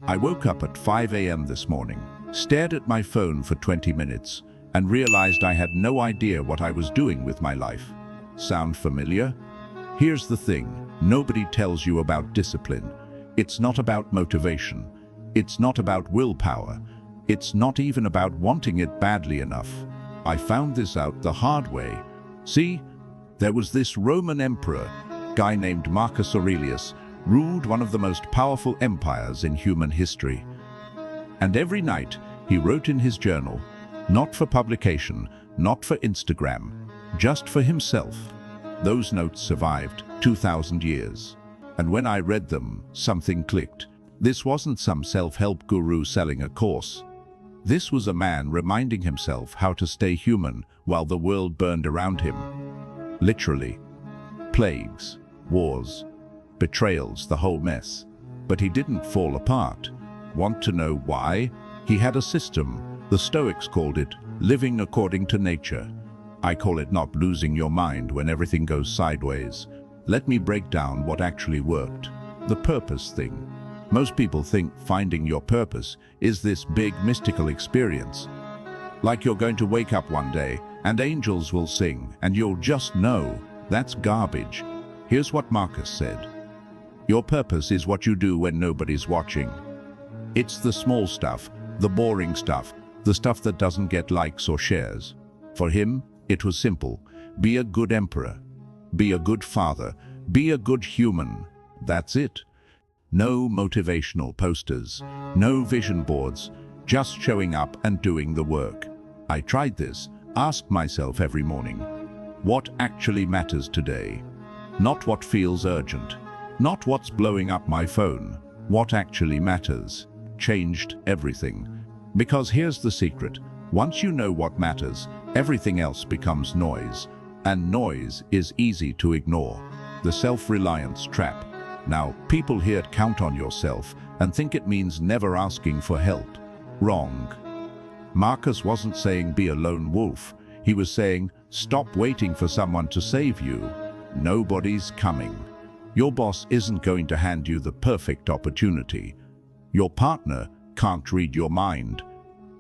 I woke up at 5 a.m. this morning, stared at my phone for 20 minutes, and realized I had no idea what I was doing with my life. Sound familiar? Here's the thing, nobody tells you about discipline. It's not about motivation. It's not about willpower. It's not even about wanting it badly enough. I found this out the hard way. See, there was this Roman emperor, guy named Marcus Aurelius, ruled one of the most powerful empires in human history. And every night he wrote in his journal, not for publication, not for Instagram, just for himself. Those notes survived 2,000 years. And when I read them, something clicked. This wasn't some self-help guru selling a course. This was a man reminding himself how to stay human while the world burned around him. Literally. Plagues, wars, betrayals, the whole mess. But he didn't fall apart. Want to know why? He had a system. The Stoics called it living according to nature. I call it not losing your mind when everything goes sideways. Let me break down what actually worked. The purpose thing. Most people think finding your purpose is this big mystical experience. Like you're going to wake up one day and angels will sing and you'll just know. That's garbage. Here's what Marcus said. Your purpose is what you do when nobody's watching. It's the small stuff, the boring stuff, the stuff that doesn't get likes or shares. For him, it was simple. Be a good emperor. Be a good father. Be a good human. That's it. No motivational posters, no vision boards, just showing up and doing the work. I tried this, asked myself every morning, what actually matters today? Not what feels urgent, not what's blowing up my phone. What actually matters changed everything. Because here's the secret, once you know what matters, everything else becomes noise, and noise is easy to ignore. The self-reliance trap. Now, people here count on yourself and think it means never asking for help. Wrong. Marcus wasn't saying be a lone wolf. He was saying, stop waiting for someone to save you. Nobody's coming. Your boss isn't going to hand you the perfect opportunity. Your partner can't read your mind.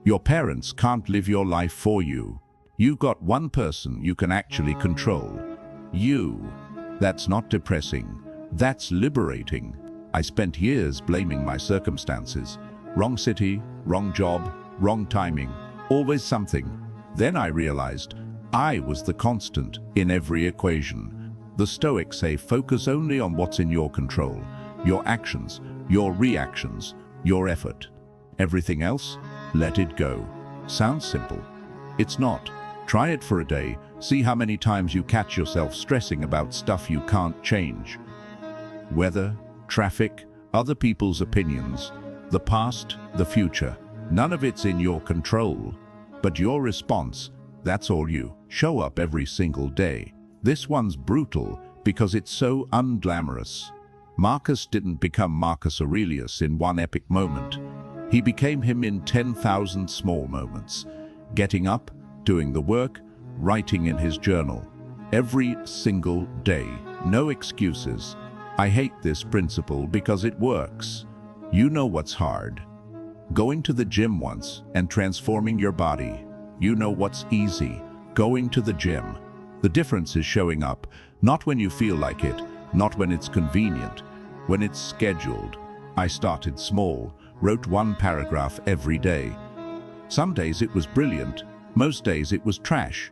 Your parents can't live your life for you. You've got one person you can actually control. You. That's not depressing. That's liberating. I spent years blaming my circumstances. Wrong city, wrong job, wrong timing, always something. Then I realized I was the constant in every equation. The Stoics say focus only on what's in your control, your actions, your reactions, your effort. Everything else, let it go. Sounds simple. It's not. Try it for a day. See how many times you catch yourself stressing about stuff you can't change. Weather, traffic, other people's opinions, the past, the future. None of it's in your control. But your response, that's all you. Show up every single day. This one's brutal because it's so unglamorous. Marcus didn't become Marcus Aurelius in one epic moment. He became him in 10,000 small moments. Getting up, doing the work, writing in his journal. Every single day. No excuses. I hate this principle because it works. You know what's hard. Going to the gym once and transforming your body. You know what's easy. Going to the gym. The difference is showing up, not when you feel like it, not when it's convenient, when it's scheduled. I started small, wrote one paragraph every day. Some days it was brilliant, most days it was trash.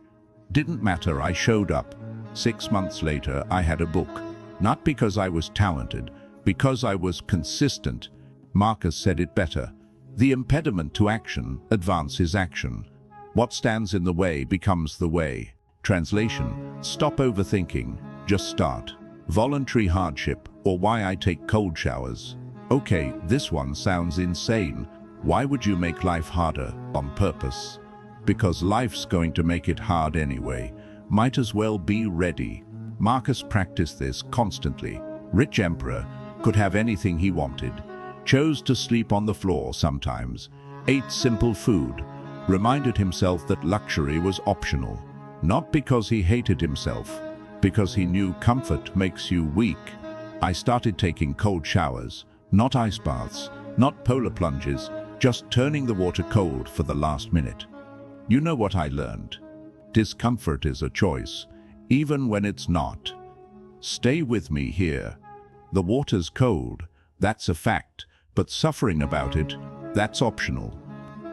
Didn't matter, I showed up. 6 months later, I had a book. Not because I was talented, because I was consistent. Marcus said it better. The impediment to action advances action. What stands in the way becomes the way. Translation, stop overthinking, just start. Voluntary hardship, or why I take cold showers. Okay, this one sounds insane. Why would you make life harder on purpose? Because life's going to make it hard anyway. Might as well be ready. Marcus practiced this constantly. Rich emperor, could have anything he wanted. Chose to sleep on the floor sometimes. Ate simple food. Reminded himself that luxury was optional. Not because he hated himself, because he knew comfort makes you weak. I started taking cold showers, not ice baths, Not polar plunges, just turning the water cold for the last minute. You know what I learned? Discomfort is a choice, even when it's not. Stay with me here. The water's cold, that's a fact, but suffering about it, that's optional.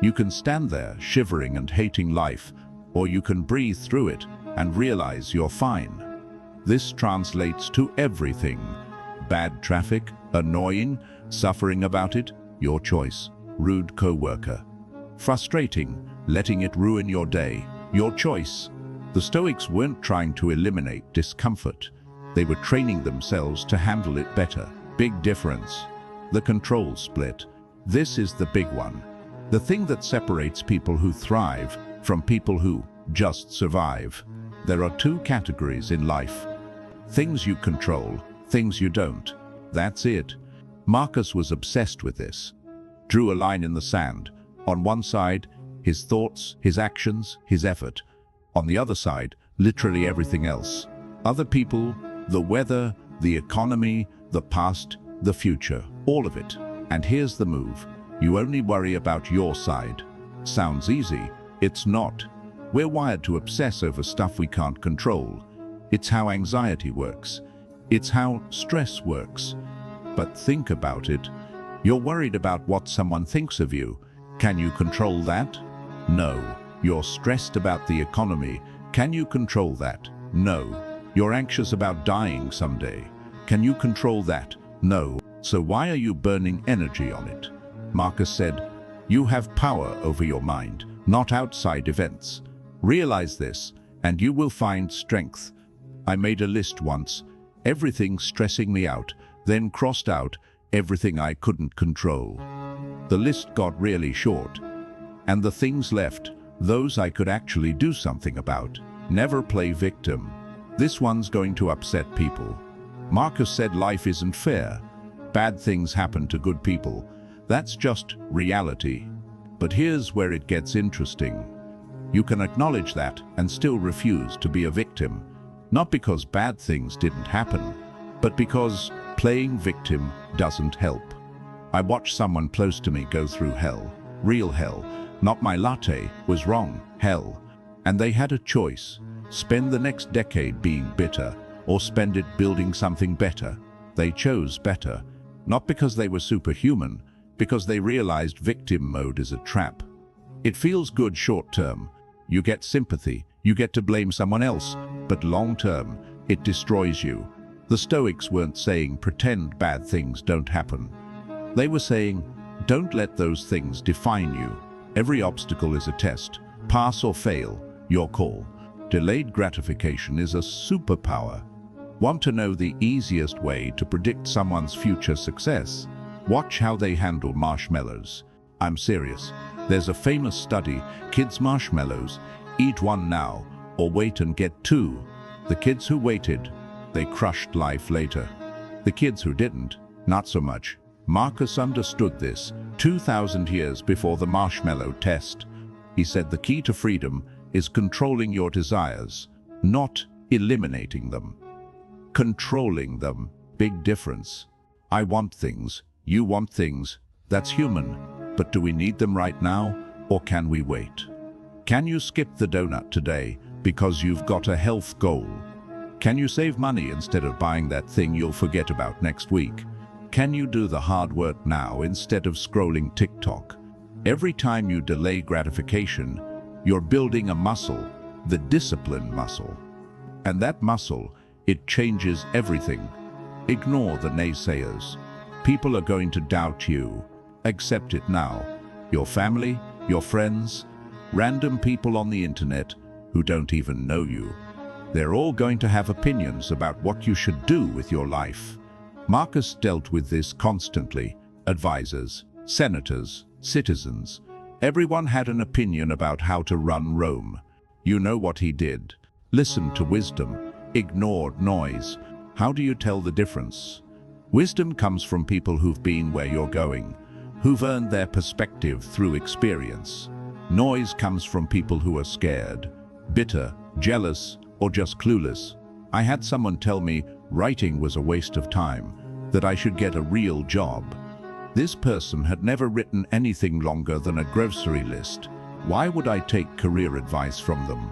You can stand there shivering and hating life, or you can breathe through it and realize you're fine. This translates to everything. Bad traffic, annoying, suffering about it, your choice. Rude coworker. Frustrating, letting it ruin your day, your choice. The Stoics weren't trying to eliminate discomfort. They were training themselves to handle it better. Big difference. The control split. This is the big one. The thing that separates people who thrive from people who just survive. There are two categories in life. Things you control, things you don't. That's it. Marcus was obsessed with this. Drew a line in the sand. On one side, his thoughts, his actions, his effort. On the other side, literally everything else. Other people, the weather, the economy, the past, the future, all of it. And here's the move. You only worry about your side. Sounds easy. It's not. We're wired to obsess over stuff we can't control. It's how anxiety works. It's how stress works. But think about it. You're worried about what someone thinks of you. Can you control that? No. You're stressed about the economy. Can you control that? No. You're anxious about dying someday. Can you control that? No. So why are you burning energy on it? Marcus said, you have power over your mind, not outside events. Realize this, and you will find strength. I made a list once, everything stressing me out, then crossed out everything I couldn't control. The list got really short, and the things left, those I could actually do something about. Never play victim. This one's going to upset people. Marcus said life isn't fair. Bad things happen to good people. That's just reality. But here's where it gets interesting. You can acknowledge that and still refuse to be a victim. Not because bad things didn't happen, but because playing victim doesn't help. I watched someone close to me go through hell. Real hell. Not my latte was wrong. Hell. And they had a choice. Spend the next decade being bitter, or spend it building something better. They chose better. Not because they were superhuman, because they realized victim mode is a trap. It feels good short term. You get sympathy, you get to blame someone else, but long term, it destroys you. The Stoics weren't saying pretend bad things don't happen. They were saying, don't let those things define you. Every obstacle is a test. Pass or fail, your call. Delayed gratification is a superpower. Want to know the easiest way to predict someone's future success? Watch how they handle marshmallows. I'm serious. There's a famous study, kids' marshmallows, eat one now or wait and get two. The kids who waited, they crushed life later. The kids who didn't, not so much. Marcus understood this 2,000 years before the marshmallow test. He said the key to freedom is controlling your desires, not eliminating them. Controlling them, big difference. I want things, you want things, that's human. But do we need them right now, or can we wait? Can you skip the donut today because you've got a health goal? Can you save money instead of buying that thing you'll forget about next week? Can you do the hard work now instead of scrolling TikTok? Every time you delay gratification, you're building a muscle, the discipline muscle. And that muscle, it changes everything. Ignore the naysayers. People are going to doubt you. Accept it now. Your family, your friends, random people on the internet who don't even know you. They're all going to have opinions about what you should do with your life. Marcus dealt with this constantly. Advisors, senators, citizens. Everyone had an opinion about how to run Rome. You know what he did. Listened to wisdom, ignored noise. How do you tell the difference? Wisdom comes from people who've been where you're going, who've earned their perspective through experience. Noise comes from people who are scared, bitter, jealous, or just clueless. I had someone tell me writing was a waste of time, that I should get a real job. This person had never written anything longer than a grocery list. Why would I take career advice from them?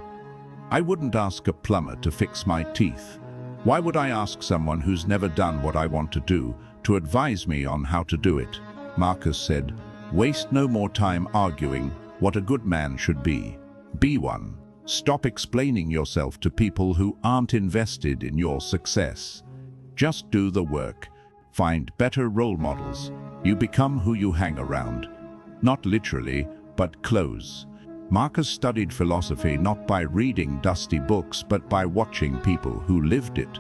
I wouldn't ask a plumber to fix my teeth. Why would I ask someone who's never done what I want to do to advise me on how to do it? Marcus said, waste no more time arguing what a good man should be. Be one. Stop explaining yourself to people who aren't invested in your success. Just do the work. Find better role models. You become who you hang around. Not literally, but close. Marcus studied philosophy not by reading dusty books, but by watching people who lived it.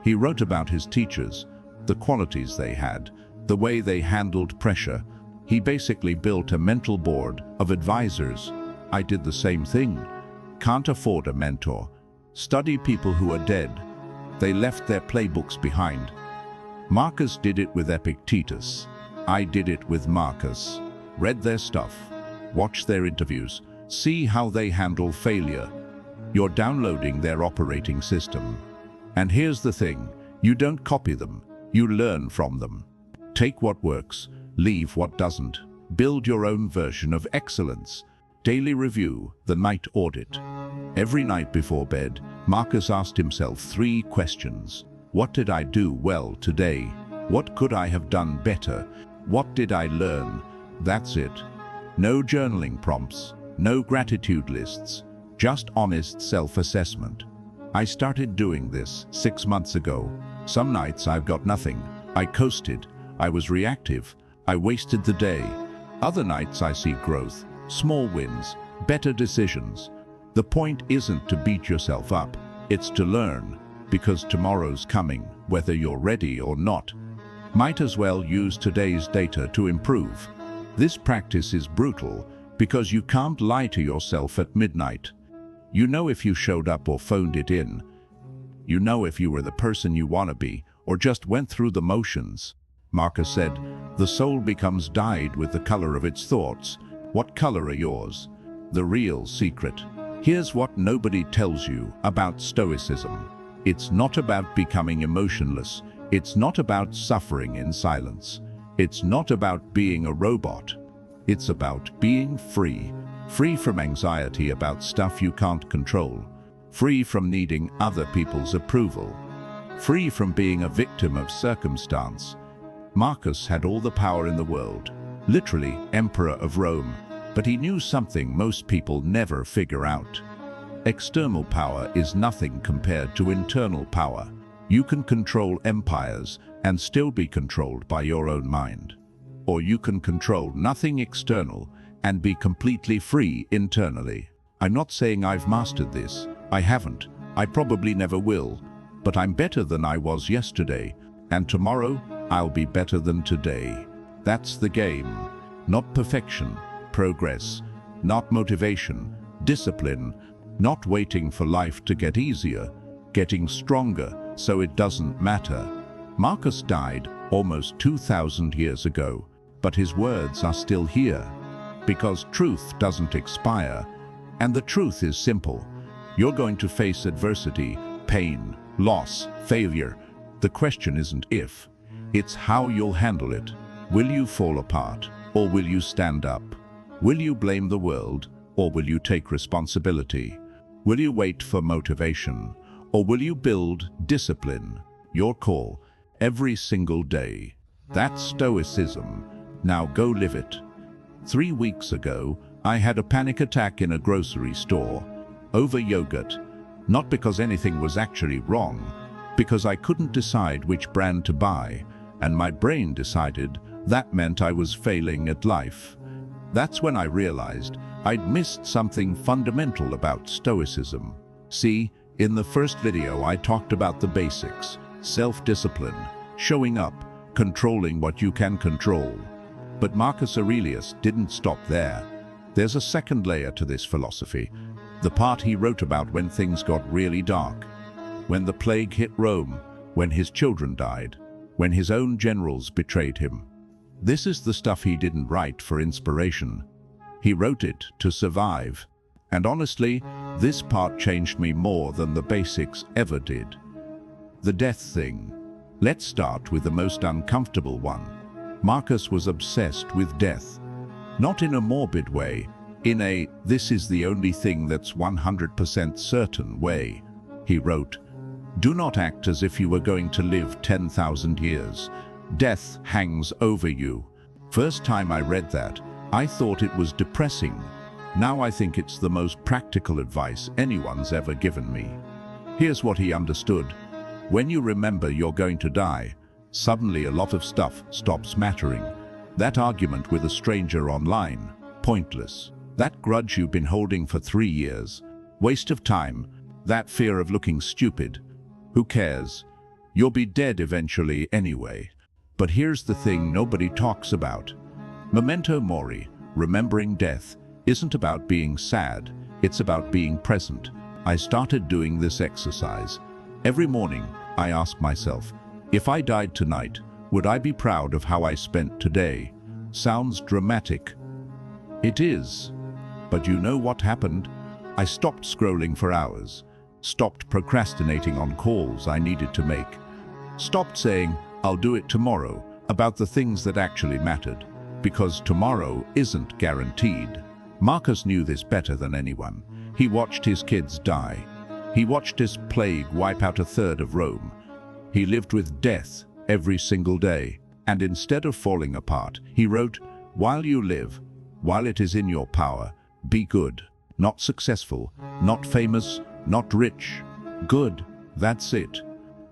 He wrote about his teachers, the qualities they had, the way they handled pressure. He basically built a mental board of advisors. I did the same thing. Can't afford a mentor. Study people who are dead. They left their playbooks behind. Marcus did it with Epictetus. I did it with Marcus. Read their stuff. Watch their interviews. See how they handle failure. You're downloading their operating system. And here's the thing. You don't copy them. You learn from them. Take what works. Leave what doesn't. Build your own version of excellence. Daily review, the night audit. Every night before bed, Marcus asked himself 3 questions. What did I do well today? What could I have done better? What did I learn? That's it. No journaling prompts, no gratitude lists, just honest self-assessment. I started doing this 6 months ago. Some nights I've got nothing. I coasted. I was reactive. I wasted the day. Other nights I see growth, small wins, better decisions. The point isn't to beat yourself up. It's to learn, because tomorrow's coming, whether you're ready or not. Might as well use today's data to improve. This practice is brutal because you can't lie to yourself at midnight. You know if you showed up or phoned it in. You know if you were the person you want to be or just went through the motions. Marcus said, the soul becomes dyed with the color of its thoughts. What color are yours? The real secret. Here's what nobody tells you about Stoicism. It's not about becoming emotionless. It's not about suffering in silence. It's not about being a robot. It's about being free. Free from anxiety about stuff you can't control. Free from needing other people's approval. Free from being a victim of circumstance. Marcus had all the power in the world, literally emperor of Rome, but he knew something most people never figure out. External power is nothing compared to internal power. You can control empires and still be controlled by your own mind. Or you can control nothing external and be completely free internally. I'm not saying I've mastered this. I haven't. I probably never will. But I'm better than I was yesterday, and tomorrow I'll be better than today. That's the game. Not perfection, progress. Not motivation, discipline. Not waiting for life to get easier, getting stronger so it doesn't matter. Marcus died almost 2,000 years ago, but his words are still here. Because truth doesn't expire, and the truth is simple. You're going to face adversity, pain, loss, failure. The question isn't if, it's how you'll handle it. Will you fall apart, or will you stand up? Will you blame the world, or will you take responsibility? Will you wait for motivation, or will you build discipline? Your call, every single day. That's Stoicism. Now go live it. 3 weeks ago, I had a panic attack in a grocery store over yogurt, not because anything was actually wrong, because I couldn't decide which brand to buy, and my brain decided that meant I was failing at life. That's when I realized I'd missed something fundamental about Stoicism. See, in the first video I talked about the basics, self-discipline, showing up, controlling what you can control. But Marcus Aurelius didn't stop there. There's a second layer to this philosophy, the part he wrote about when things got really dark. When the plague hit Rome, when his children died, when his own generals betrayed him. This is the stuff he didn't write for inspiration. He wrote it to survive. And honestly, this part changed me more than the basics ever did. The death thing. Let's start with the most uncomfortable one. Marcus was obsessed with death. Not in a morbid way, in a "this is the only thing that's 100% certain" way. He wrote, "Do not act as if you were going to live 10,000 years. Death hangs over you." First time I read that, I thought it was depressing. Now I think it's the most practical advice anyone's ever given me. Here's what he understood. When you remember you're going to die, suddenly a lot of stuff stops mattering. That argument with a stranger online, pointless. That grudge you've been holding for 3 years, waste of time. That fear of looking stupid, who cares? You'll be dead eventually anyway. But here's the thing nobody talks about. Memento mori, remembering death, isn't about being sad, it's about being present. I started doing this exercise. Every morning, I ask myself, if I died tonight, would I be proud of how I spent today? Sounds dramatic. It is. But you know what happened? I stopped scrolling for hours, stopped procrastinating on calls I needed to make, stopped saying, I'll do it tomorrow, about the things that actually mattered, because tomorrow isn't guaranteed. Marcus knew this better than anyone. He watched his kids die. He watched this plague wipe out a third of Rome. He lived with death every single day. And instead of falling apart, he wrote, while you live, while it is in your power, be good. Not successful, not famous, not rich. Good, that's it.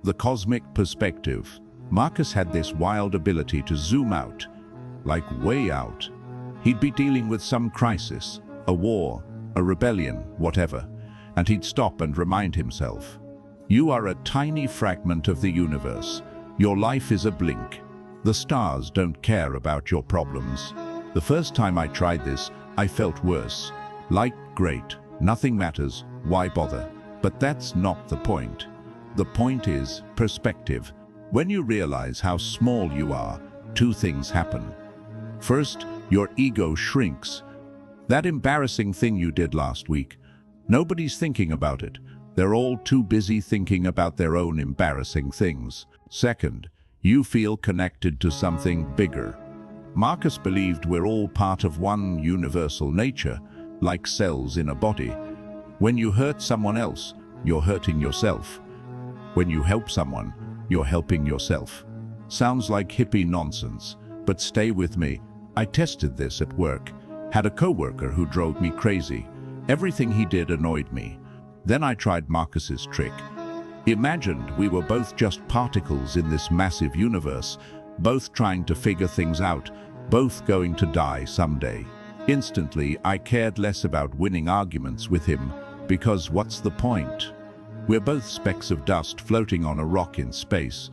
The cosmic perspective. Marcus had this wild ability to zoom out, like way out. He'd be dealing with some crisis, a war, a rebellion, whatever, and he'd stop and remind himself, you are a tiny fragment of the universe. Your life is a blink. The stars don't care about your problems. The first time I tried this, I felt worse. Like, great, nothing matters, why bother? But that's not the point. The point is perspective. When you realize how small you are, two things happen. First, your ego shrinks. That embarrassing thing you did last week, nobody's thinking about it. They're all too busy thinking about their own embarrassing things. Second, you feel connected to something bigger. Marcus believed we're all part of one universal nature, like cells in a body. When you hurt someone else, you're hurting yourself. When you help someone, you're helping yourself. Sounds like hippie nonsense, but stay with me. I tested this at work. Had a coworker who drove me crazy. Everything he did annoyed me. Then I tried Marcus's trick. Imagined we were both just particles in this massive universe, both trying to figure things out, both going to die someday. Instantly, I cared less about winning arguments with him, because what's the point? We're both specks of dust floating on a rock in space.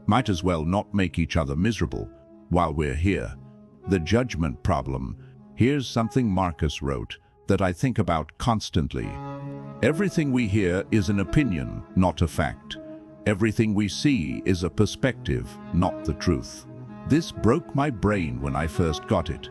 Might as well not make each other miserable while we're here. The judgment problem. Here's something Marcus wrote that I think about constantly. Everything we hear is an opinion, not a fact. Everything we see is a perspective, not the truth. This broke my brain when I first got it.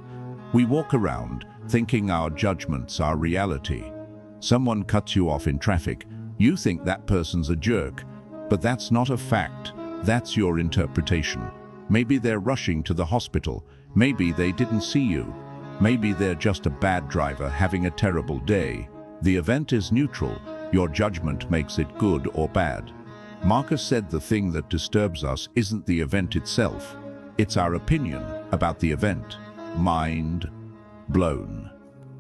We walk around thinking our judgments are reality. Someone cuts you off in traffic. You think that person's a jerk, but that's not a fact. That's your interpretation. Maybe they're rushing to the hospital. Maybe they didn't see you. Maybe they're just a bad driver having a terrible day. The event is neutral. Your judgment makes it good or bad. Marcus said the thing that disturbs us isn't the event itself. It's our opinion about the event. Mind blown.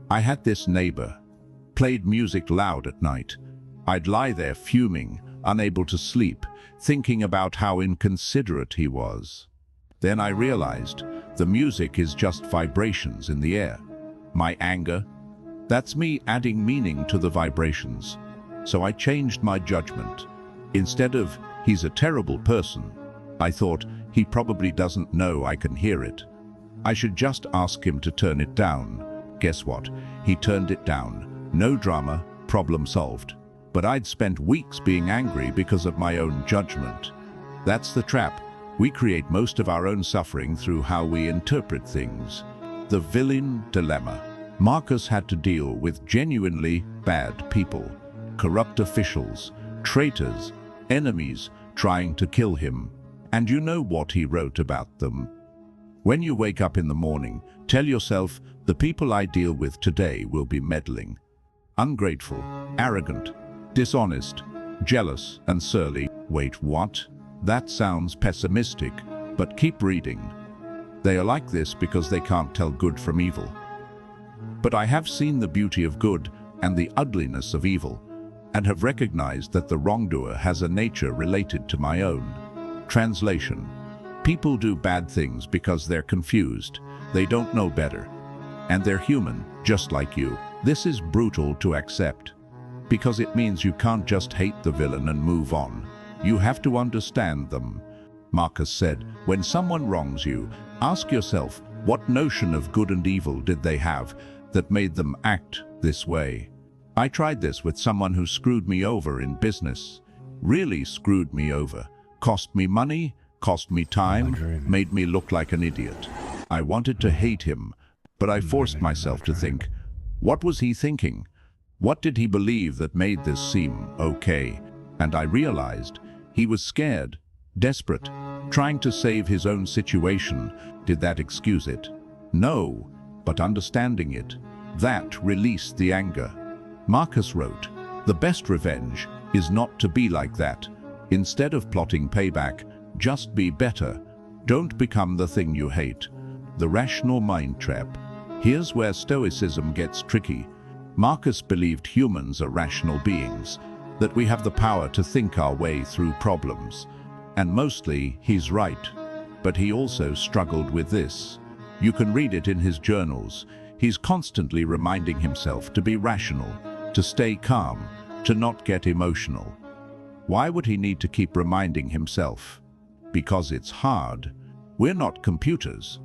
I had this neighbor. Played music loud at night. I'd lie there fuming, unable to sleep, thinking about how inconsiderate he was. Then I realized the music is just vibrations in the air. My anger, that's me adding meaning to the vibrations. So I changed my judgment. Instead of, he's a terrible person, I thought, he probably doesn't know I can hear it. I should just ask him to turn it down. Guess what? He turned it down. No drama, problem solved. But I'd spent weeks being angry because of my own judgment. That's the trap. We create most of our own suffering through how we interpret things. The villain dilemma. Marcus had to deal with genuinely bad people, corrupt officials, traitors, enemies trying to kill him. And you know what he wrote about them? When you wake up in the morning, tell yourself, the people I deal with today will be meddling, ungrateful, arrogant, dishonest, jealous, and surly. Wait, what? That sounds pessimistic, but keep reading. They are like this because they can't tell good from evil. But I have seen the beauty of good and the ugliness of evil, and have recognized that the wrongdoer has a nature related to my own. Translation: people do bad things because they're confused, they don't know better, and they're human, just like you. This is brutal to accept, because it means you can't just hate the villain and move on. You have to understand them. Marcus said, when someone wrongs you, ask yourself, what notion of good and evil did they have that made them act this way? I tried this with someone who screwed me over in business. Really screwed me over. Cost me money, cost me time, made me look like an idiot. I wanted to hate him, but I forced myself to think, what was he thinking? What did he believe that made this seem okay? And I realized he was scared, desperate, trying to save his own situation. Did that excuse it? No, but understanding it, that released the anger. Marcus wrote, the best revenge is not to be like that. Instead of plotting payback, just be better. Don't become the thing you hate. The rational mind trap. Here's where Stoicism gets tricky. Marcus believed humans are rational beings, that we have the power to think our way through problems. And mostly, he's right. But he also struggled with this. You can read it in his journals. He's constantly reminding himself to be rational, to stay calm, to not get emotional. Why would he need to keep reminding himself? Because it's hard. We're not computers.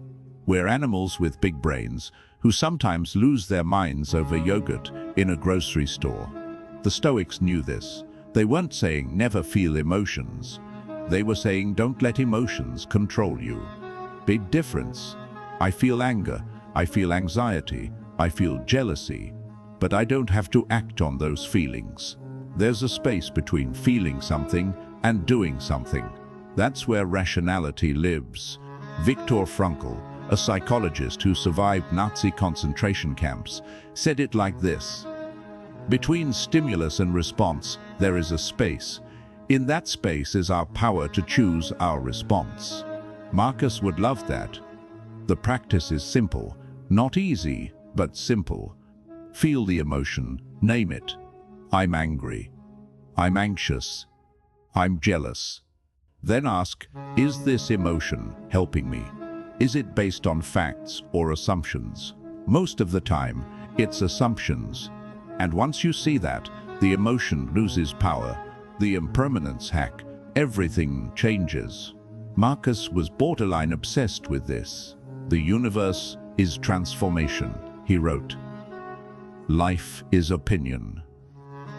We're animals with big brains who sometimes lose their minds over yogurt in a grocery store. The Stoics knew this. They weren't saying never feel emotions. They were saying don't let emotions control you. Big difference. I feel anger, I feel anxiety, I feel jealousy, but I don't have to act on those feelings. There's a space between feeling something and doing something. That's where rationality lives. Viktor Frankl, a psychologist who survived Nazi concentration camps, said it like this: between stimulus and response, there is a space. In that space is our power to choose our response. Marcus would love that. The practice is simple, not easy, but simple. Feel the emotion, name it. I'm angry. I'm anxious. I'm jealous. Then ask, is this emotion helping me? Is it based on facts or assumptions? Most of the time, it's assumptions. And once you see that, the emotion loses power. The impermanence hack, everything changes. Marcus was borderline obsessed with this. The universe is transformation, he wrote. Life is opinion.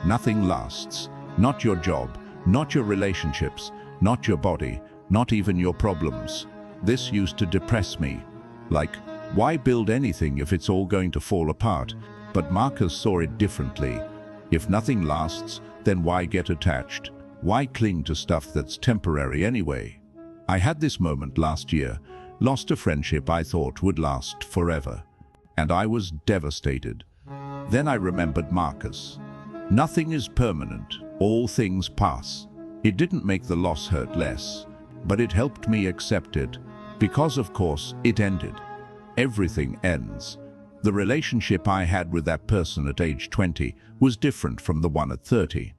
Nothing lasts. Not your job, not your relationships, not your body, not even your problems. This used to depress me. Like, why build anything if it's all going to fall apart? But Marcus saw it differently. If nothing lasts, then why get attached? Why cling to stuff that's temporary anyway? I had this moment last year, lost a friendship I thought would last forever, and I was devastated. Then I remembered Marcus. Nothing is permanent, all things pass. It didn't make the loss hurt less, but it helped me accept it, because of course it ended. Everything ends. The relationship I had with that person at age 20 was different from the one at 30.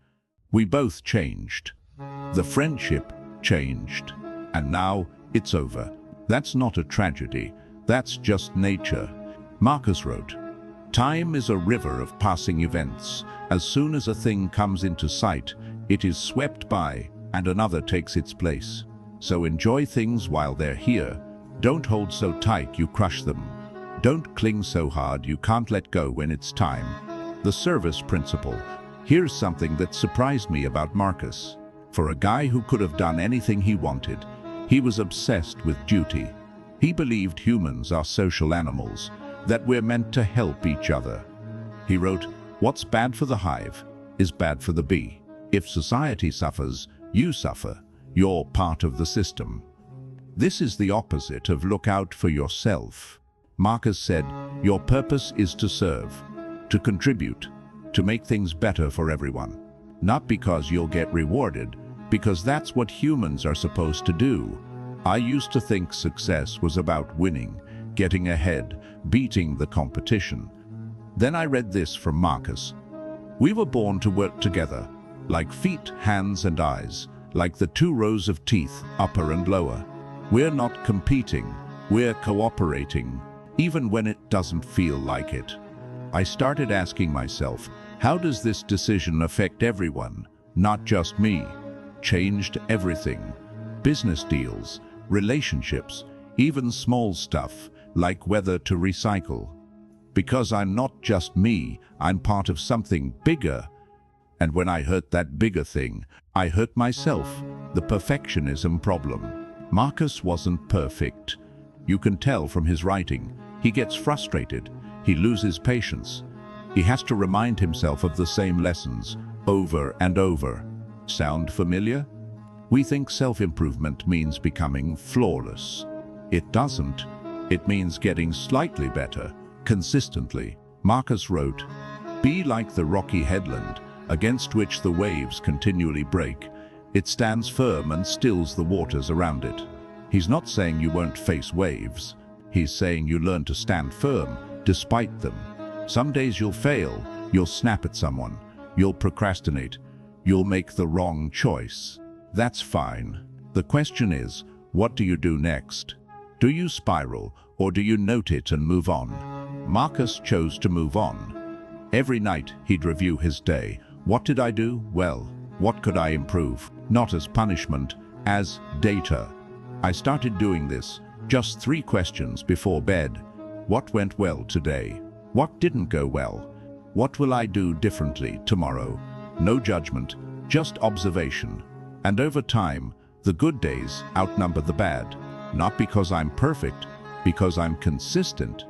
We both changed. The friendship changed. And now it's over. That's not a tragedy. That's just nature. Marcus wrote, time is a river of passing events. As soon as a thing comes into sight, it is swept by and another takes its place. So enjoy things while they're here. Don't hold so tight you crush them. Don't cling so hard you can't let go when it's time. The service principle. Here's something that surprised me about Marcus. For a guy who could have done anything he wanted, he was obsessed with duty. He believed humans are social animals, that we're meant to help each other. He wrote, what's bad for the hive is bad for the bee. If society suffers, you suffer. You're part of the system. This is the opposite of look out for yourself. Marcus said, your purpose is to serve, to contribute, to make things better for everyone. Not because you'll get rewarded, because that's what humans are supposed to do. I used to think success was about winning, getting ahead, beating the competition. Then I read this from Marcus. We were born to work together, like feet, hands, and eyes, like the two rows of teeth, upper and lower. We're not competing, we're cooperating, even when it doesn't feel like it. I started asking myself, how does this decision affect everyone, not just me? Changed everything. Business deals, relationships, even small stuff, like whether to recycle. Because I'm not just me, I'm part of something bigger. And when I hurt that bigger thing, I hurt myself, the perfectionism problem. Marcus wasn't perfect. You can tell from his writing. He gets frustrated. He loses patience. He has to remind himself of the same lessons over and over. Sound familiar? We think self-improvement means becoming flawless. It doesn't. It means getting slightly better, consistently. Marcus wrote, "Be like the rocky headland, against which the waves continually break. It stands firm and stills the waters around it." He's not saying you won't face waves. He's saying you learn to stand firm, despite them. Some days you'll fail, you'll snap at someone, you'll procrastinate, you'll make the wrong choice. That's fine. The question is, what do you do next? Do you spiral, or do you note it and move on? Marcus chose to move on. Every night he'd review his day. What did I do? Well, what could I improve? Not as punishment, as data. I started doing this, just 3 questions before bed. What went well today? What didn't go well? What will I do differently tomorrow? No judgment, just observation. And over time, the good days outnumber the bad. Not because I'm perfect, because I'm consistent.